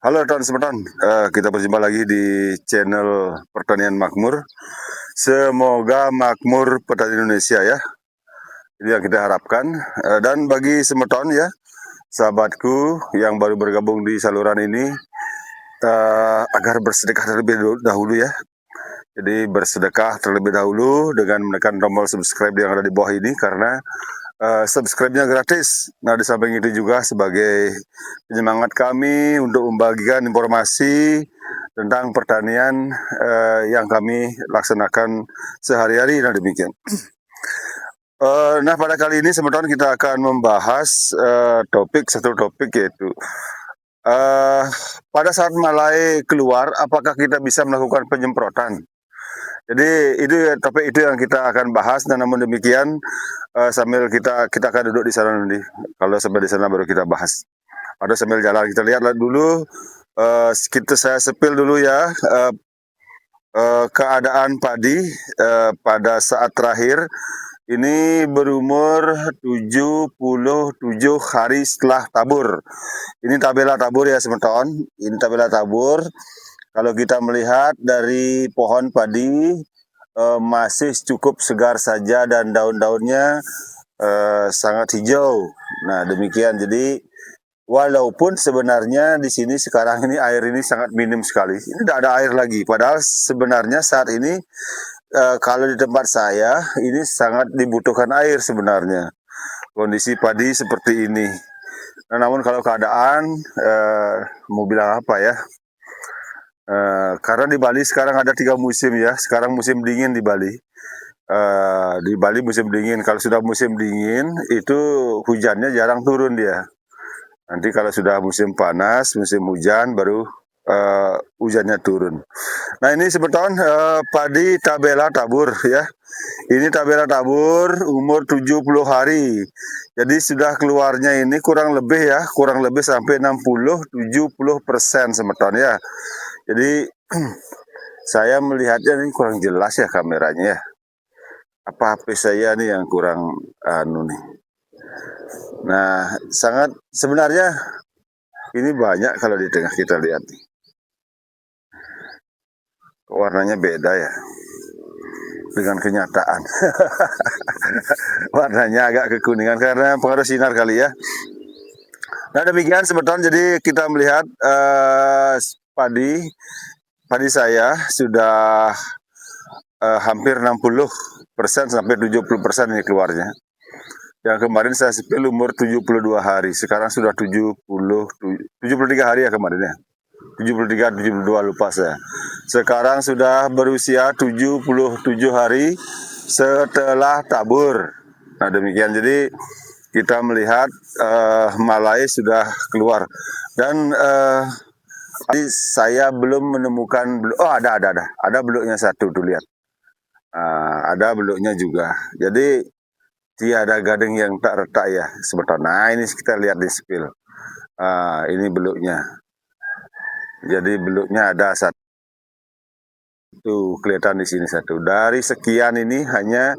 Halo teman-teman, kita berjumpa lagi di channel Pertanian Makmur. Semoga makmur petani Indonesia ya, ini yang kita harapkan. Dan bagi semeton ya, sahabatku yang baru bergabung di saluran ini, agar bersedekah terlebih dahulu ya. Jadi bersedekah terlebih dahulu dengan menekan tombol subscribe yang ada di bawah ini karena subscribe-nya gratis. Nah, di samping itu juga sebagai penyemangat kami untuk membagikan informasi tentang pertanian yang kami laksanakan sehari-hari. Nah, demikian. Nah, pada kali ini teman-teman kita akan membahas satu topik yaitu pada saat malai keluar, apakah kita bisa melakukan penyemprotan? Jadi itu topik itu yang kita akan bahas, dan namun demikian sambil kita akan duduk di sana nanti. Kalau sampai di sana baru kita bahas. Atau sambil jalan kita lihat dulu, saya sepil dulu ya keadaan padi pada saat terakhir. Ini berumur 77 hari setelah tabur. Ini tabela tabur ya teman-teman. Ini tabela tabur. Kalau kita melihat dari pohon padi masih cukup segar saja dan daun-daunnya sangat hijau. Nah, demikian. Jadi walaupun sebenarnya di sini sekarang ini air ini sangat minim sekali. Ini tidak ada air lagi. Padahal sebenarnya saat ini kalau di tempat saya ini sangat dibutuhkan air sebenarnya. Kondisi padi seperti ini. Nah, namun kalau keadaan mau bilang apa ya? Karena di Bali sekarang ada 3 musim ya. Sekarang musim dingin di Bali. Di Bali musim dingin. Kalau sudah musim dingin itu hujannya jarang turun dia. Nanti kalau sudah musim panas, musim hujan baru hujannya turun. Nah, ini sebetulnya padi tabela tabur ya. Ini tabela tabur umur 70 hari. Jadi sudah keluarnya ini kurang lebih sampai 60-70% sebetulnya ya. Jadi saya melihatnya ini kurang jelas ya kameranya ya. Apa HP saya nih yang kurang nih. Nah, sangat sebenarnya ini banyak kalau di tengah kita lihat nih. Warnanya beda ya dengan kenyataan. Warnanya agak kekuningan karena pengaruh sinar kali ya. Nah, demikian sebetulnya. Jadi kita melihat padi saya sudah hampir 60% sampai 70% ini keluarnya. Yang kemarin saya sepil umur 72 hari, sekarang sudah 73 hari ya kemarin ya. 73, 72 lupa saya. Sekarang sudah berusia 77 hari setelah tabur. Nah, demikian. Jadi kita melihat malai sudah keluar. Dan saya belum menemukan ada beluknya satu tuh, lihat. Ada beluknya juga. Jadi tiada gading yang tak retak ya sebetulnya. Nah, ini kita lihat di spill. Ini beluknya. Jadi beluknya ada satu, kelihatan di sini satu. Dari sekian ini hanya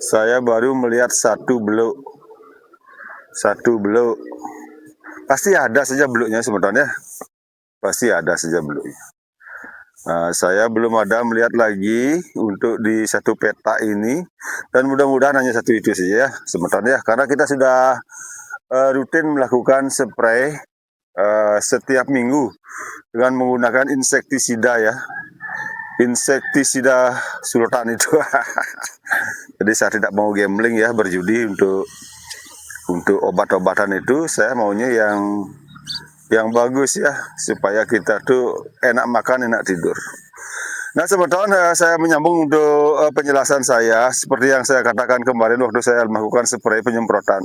saya baru melihat satu beluk. Pasti ada saja beluknya sebetulnya. Pasti ada saja beluknya. Saya belum ada melihat lagi untuk di satu peta ini, dan mudah-mudahan hanya satu itu saja ya sebetulnya, karena kita sudah rutin melakukan spray setiap minggu dengan menggunakan insektisida ya, insektisida sultan itu. Jadi saya tidak mau gambling ya, berjudi untuk obat-obatan itu. Saya maunya yang bagus ya, supaya kita tuh enak makan, enak tidur. Nah, sebetulnya saya menyambung untuk penjelasan saya seperti yang saya katakan kemarin waktu saya melakukan spray penyemprotan.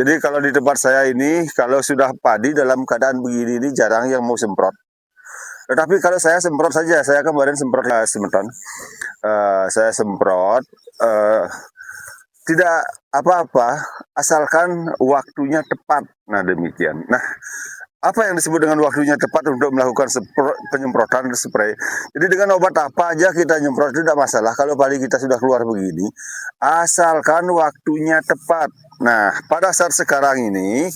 Jadi kalau di tempat saya ini, kalau sudah padi dalam keadaan begini ini jarang yang mau semprot. Tetapi kalau saya semprot saja, saya kemarin semprot semeton. Saya semprot, tidak apa-apa, asalkan waktunya tepat. Nah, demikian. Nah, apa yang disebut dengan waktunya tepat untuk melakukan penyemprotan spray. Jadi dengan obat apa aja kita nyemprot itu tidak masalah kalau padi kita sudah keluar begini, asalkan waktunya tepat. Nah, pada saat sekarang ini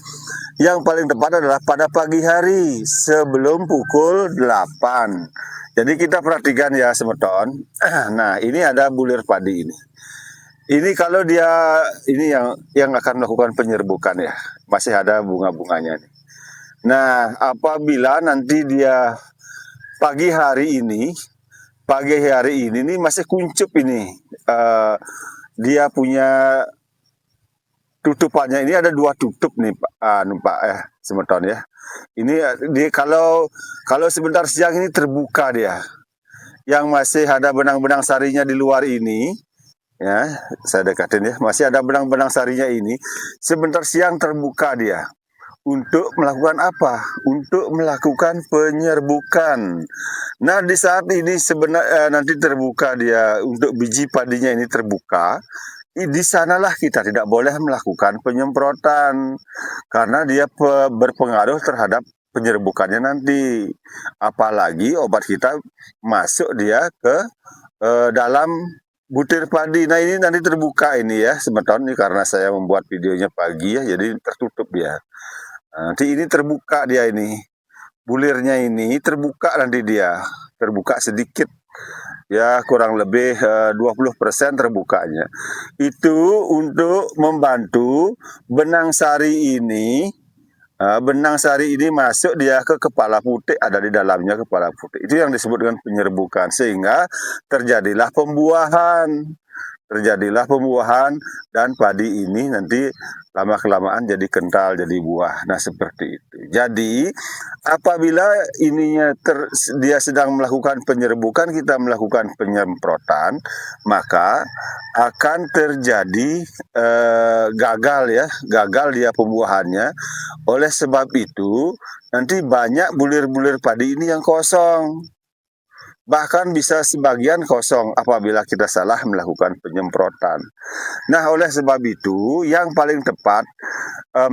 yang paling tepat adalah pada pagi hari sebelum pukul 8. Jadi kita perhatikan ya semeton. Nah, ini ada bulir padi ini. Ini kalau dia ini yang akan melakukan penyerbukan ya, masih ada bunga-bunganya nih. Nah, apabila nanti dia pagi hari ini nih masih kuncup ini, dia punya tutupannya ini ada 2 tutup nih Pak, semeton ya. Ini kalau sebentar siang ini terbuka dia, yang masih ada benang-benang sarinya di luar ini. Ya, saya dekatin ya, masih ada benang-benang sarinya ini. Sebentar siang terbuka dia. Untuk melakukan apa? Untuk melakukan penyerbukan. Nah, di saat ini nanti terbuka dia untuk biji padinya ini terbuka. Di sanalah kita tidak boleh melakukan penyemprotan karena dia berpengaruh terhadap penyerbukannya nanti. Apalagi obat kita masuk dia ke dalam butir padi. Nah, ini nanti terbuka ini ya, semeton ini karena saya membuat videonya pagi ya, jadi tertutup dia. Nanti ini terbuka dia ini, bulirnya ini terbuka nanti dia, terbuka sedikit, ya kurang lebih 20% terbukanya. Itu untuk membantu benang sari ini masuk dia ke kepala putik, ada di dalamnya kepala putik. Itu yang disebut dengan penyerbukan, sehingga terjadilah pembuahan dan padi ini nanti lama-kelamaan jadi kental, jadi buah. Nah, seperti itu. Jadi, apabila dia sedang melakukan penyerbukan, kita melakukan penyemprotan, maka akan terjadi gagal dia pembuahannya. Oleh sebab itu, nanti banyak bulir-bulir padi ini yang kosong. Bahkan bisa sebagian kosong apabila kita salah melakukan penyemprotan. Nah, oleh sebab itu yang paling tepat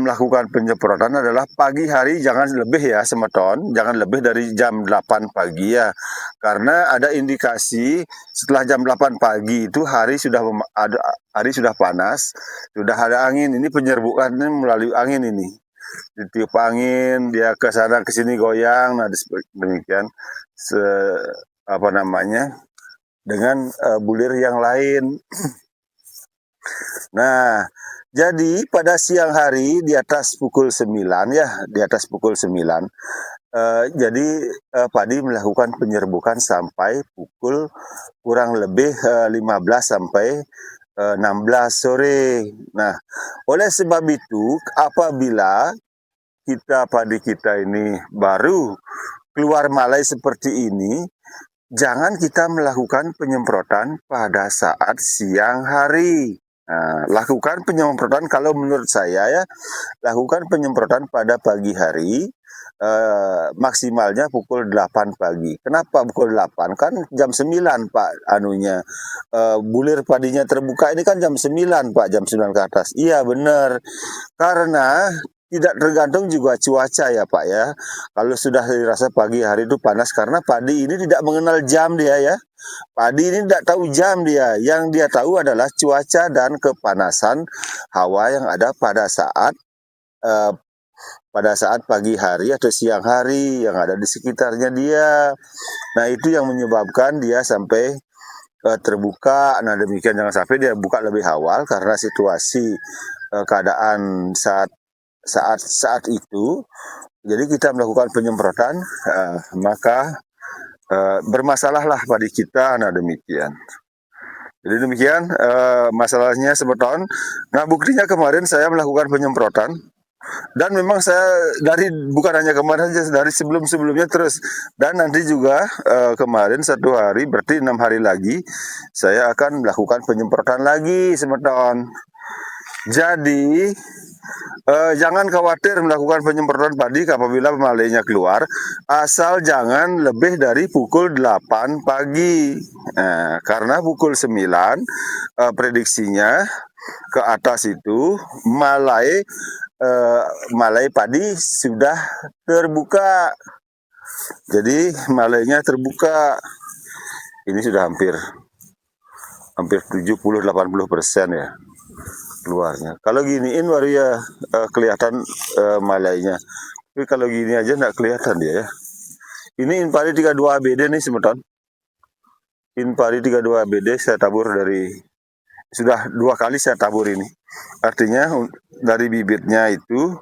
melakukan penyemprotan adalah pagi hari, jangan lebih ya semeton, jangan lebih dari jam 8 pagi ya. Karena ada indikasi setelah jam 8 pagi itu hari sudah panas, sudah ada angin. Ini penyerbukannya melalui angin ini. Ditiup angin, dia ke sana ke sini goyang, nah demikian dengan bulir yang lain. Nah, jadi pada siang hari di atas pukul 9 ya, di atas pukul 9. Jadi padi melakukan penyerbukan sampai pukul kurang lebih 15 sampai 16 sore. Nah, oleh sebab itu apabila padi kita ini baru keluar malai seperti ini, jangan kita melakukan penyemprotan pada saat siang hari. Nah, lakukan penyemprotan kalau menurut saya ya, lakukan penyemprotan pada pagi hari, maksimalnya pukul 8 pagi. Kenapa pukul 8? Kan jam 9 Pak bulir padinya terbuka ini kan jam 9 Pak, jam 9 ke atas. Iya benar, karena tidak tergantung juga cuaca ya Pak ya. Kalau sudah dirasa pagi hari itu panas, karena padi ini tidak mengenal jam dia ya. Padi ini tidak tahu jam dia. Yang dia tahu adalah cuaca dan kepanasan hawa yang ada pada saat pagi hari atau siang hari yang ada di sekitarnya dia. Nah, itu yang menyebabkan dia sampai terbuka. Nah, demikian, jangan sampai dia buka lebih awal karena situasi keadaan saat itu. Jadi kita melakukan penyemprotan, maka bermasalahlah padi kita. Nah, demikian. Jadi demikian masalahnya semeton. Nah, buktinya kemarin saya melakukan penyemprotan, dan memang saya bukan hanya kemarin saja, dari sebelumnya terus. Dan nanti juga kemarin 1 hari, berarti 6 hari lagi saya akan melakukan penyemprotan lagi semeton. Jadi jangan khawatir melakukan penyemprotan padi apabila malainya keluar, asal jangan lebih dari pukul 8 pagi. Karena pukul 9 prediksinya ke atas itu malai malai padi sudah terbuka. Jadi malainya terbuka. Ini sudah hampir 70-80% ya keluarnya. Kalau giniin baru ya kelihatan malainya. Tapi kalau gini aja nggak kelihatan dia ya. Ini Inpari 32 ABD nih semeton. Inpari 32 ABD saya tabur sudah 2 kali saya tabur ini. Artinya dari bibitnya itu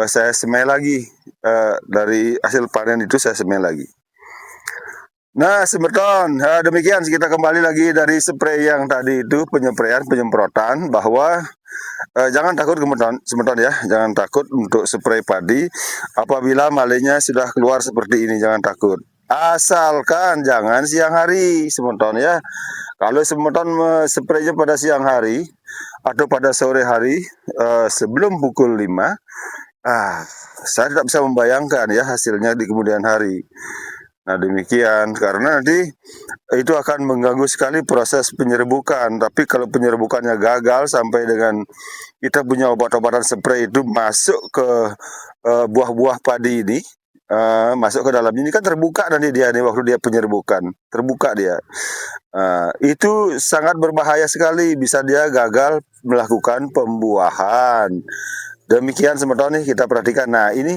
saya semai lagi. Dari hasil panen itu saya semai lagi. Nah, semeton, demikian kita kembali lagi dari spray yang tadi itu, penyemprotan, bahwa jangan takut semeton ya, jangan takut untuk spray padi apabila malainya sudah keluar seperti ini, jangan takut. Asalkan jangan siang hari, semeton ya. Kalau semeton spraynya pada siang hari atau pada sore hari sebelum pukul 5, saya tidak bisa membayangkan ya hasilnya di kemudian hari. Nah demikian, karena nanti itu akan mengganggu sekali proses penyerbukan. Tapi kalau penyerbukannya gagal sampai dengan kita punya obat-obatan spray itu masuk ke buah-buah padi ini, masuk ke dalam ini kan terbuka nanti dia nih waktu dia penyerbukan, terbuka dia. Itu sangat berbahaya sekali, bisa dia gagal melakukan pembuahan. Demikian semeton nih kita perhatikan. Nah ini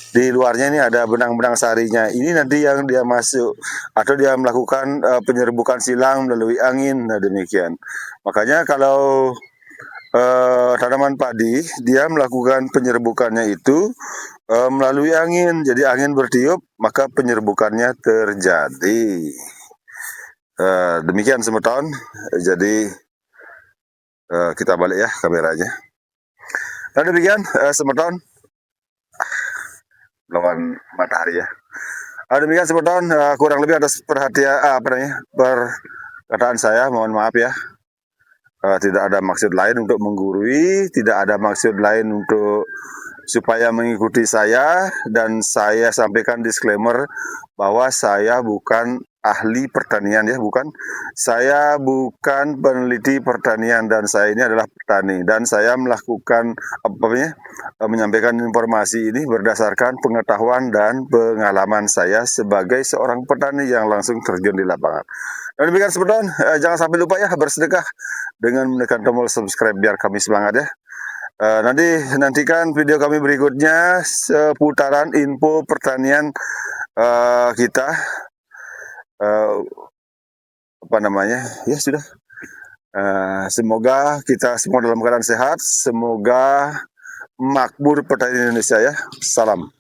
di luarnya ini ada benang-benang sarinya. Ini nanti yang dia masuk atau dia melakukan penyerbukan silang melalui angin. Nah demikian. Makanya kalau tanaman padi dia melakukan penyerbukannya itu melalui angin. Jadi angin bertiup maka penyerbukannya terjadi. Demikian semeton. Jadi kita balik ya kameranya. Nah demikian semeton. Lawan matahari ya. Demikian semeton, kurang lebih atas perkataan saya, mohon maaf ya. Tidak ada maksud lain untuk menggurui, tidak ada maksud lain untuk supaya mengikuti saya, dan saya sampaikan disclaimer bahwa saya bukan ahli pertanian ya, bukan. Saya bukan peneliti pertanian dan saya ini adalah petani dan saya melakukan menyampaikan informasi ini berdasarkan pengetahuan dan pengalaman saya sebagai seorang petani yang langsung terjun di lapangan. Dan demikian semeton, jangan sampai lupa ya bersedekah dengan menekan tombol subscribe biar kami semangat ya. Nantikan video kami berikutnya seputaran info pertanian kita. Ya sudah. Semoga kita semua dalam keadaan sehat. Semoga makmur petani Indonesia ya. Salam.